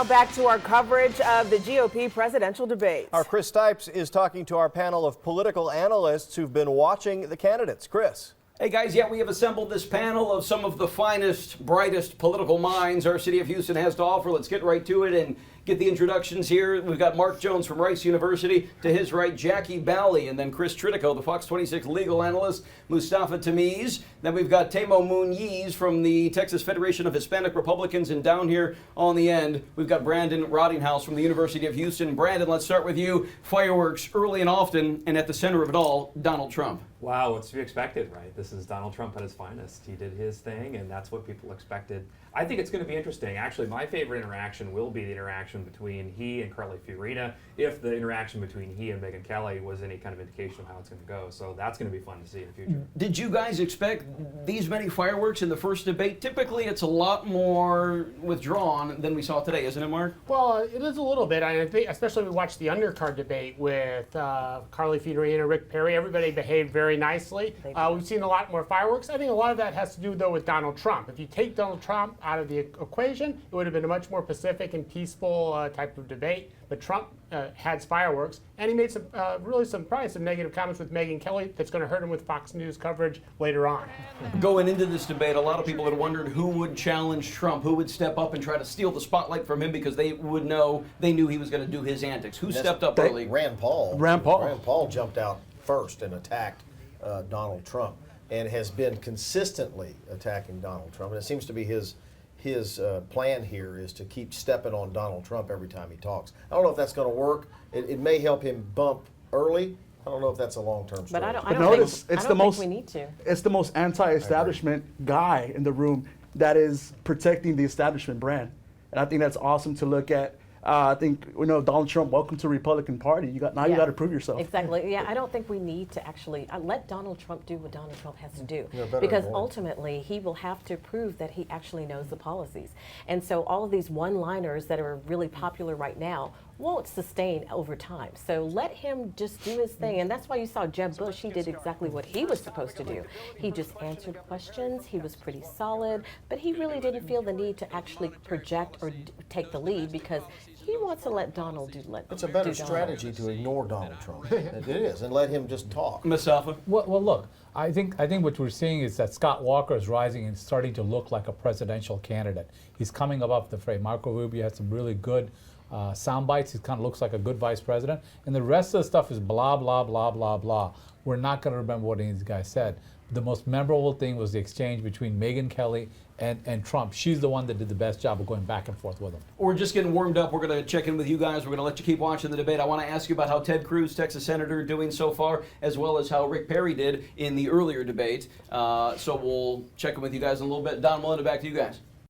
Now back to our coverage of the GOP presidential debate. Our Chris Stipes is talking to our panel of political analysts who've been watching the candidates. Chris. Hey guys, we have assembled this panel of some of the finest, brightest political minds our city of Houston has to offer. Let's get right to it and get the introductions here. We've got Mark Jones from Rice University. To his right, Jackie Bally, and then Chris Tritico, the Fox 26 legal analyst, Mustafa Tamiz. Then we've got Temo Muniz from the Texas Federation of Hispanic Republicans. And down here on the end, we've got Brandon Rottinghouse from the University of Houston. Brandon, let's start with you. Fireworks early and often, and at the center of it all, Donald Trump. Wow, what's to be expected, right? This is Donald Trump at his finest. He did his thing, and that's what people expected. I think it's going to be interesting. Actually, my favorite interaction will be the interaction between he and Carly Fiorina, if the interaction between he and Megyn Kelly was any kind of indication of how it's going to go. So that's going to be fun to see in the future. Did you guys expect these many fireworks in the first debate? Typically, it's a lot more withdrawn than we saw today, isn't it, Mark? Well, it is a little bit. I think, especially we watched the undercard debate with Carly Fiorina, Rick Perry. Everybody behaved very nicely. We've seen a lot more fireworks. I think a lot of that has to do, though, with Donald Trump. If you take Donald Trump out of the equation, it would have been a much more pacific and peaceful type of debate. But Trump had fireworks, and he made probably some negative comments with Megyn Kelly that's going to hurt him with Fox News coverage later on. Going into this debate, a lot of people had wondered who would challenge Trump, who would step up and try to steal the spotlight from him because they knew he was going to do his antics. Who stepped up early? Rand Paul. Rand Paul. Rand Paul jumped out first and attacked Donald Trump, and has been consistently attacking Donald Trump. And it seems to be his plan here is to keep stepping on Donald Trump every time he talks. I don't know if that's going to work. It may help him bump early. I don't know if that's a long-term strategy. But I don't think we need to. It's the most anti-establishment guy in the room that is protecting the establishment brand. And I think that's awesome to look at. I think, Donald Trump, welcome to the Republican Party. You got to prove yourself. Exactly. Yeah, I don't think we need to actually let Donald Trump do what Donald Trump has to do. Because ultimately, he will have to prove that he actually knows the policies. And so all of these one-liners that are really popular right now won't sustain over time. So let him just do his thing. And that's why you saw Jeb Bush. He did exactly what he was supposed to do. He just answered questions. He was pretty solid. But he really didn't feel the need to actually project or take the lead because he wants to let Donald do it. It's a better strategy to ignore Donald Trump. It is, and let him just talk. Mustafa? Well, look, I think what we're seeing is that Scott Walker is rising and starting to look like a presidential candidate. He's coming up the fray. Marco Rubio had some really good sound bites. He kind of looks like a good vice president. And the rest of the stuff is blah, blah, blah, blah, blah. We're not going to remember what any of these guys said. The most memorable thing was the exchange between Megyn Kelly and Trump. She's the one that did the best job of going back and forth with him. We're just getting warmed up. We're going to check in with you guys. We're going to let you keep watching the debate. I want to ask you about how Ted Cruz, Texas Senator, doing so far, as well as how Rick Perry did in the earlier debate. So we'll check in with you guys in a little bit. Don Melinda, back to you guys.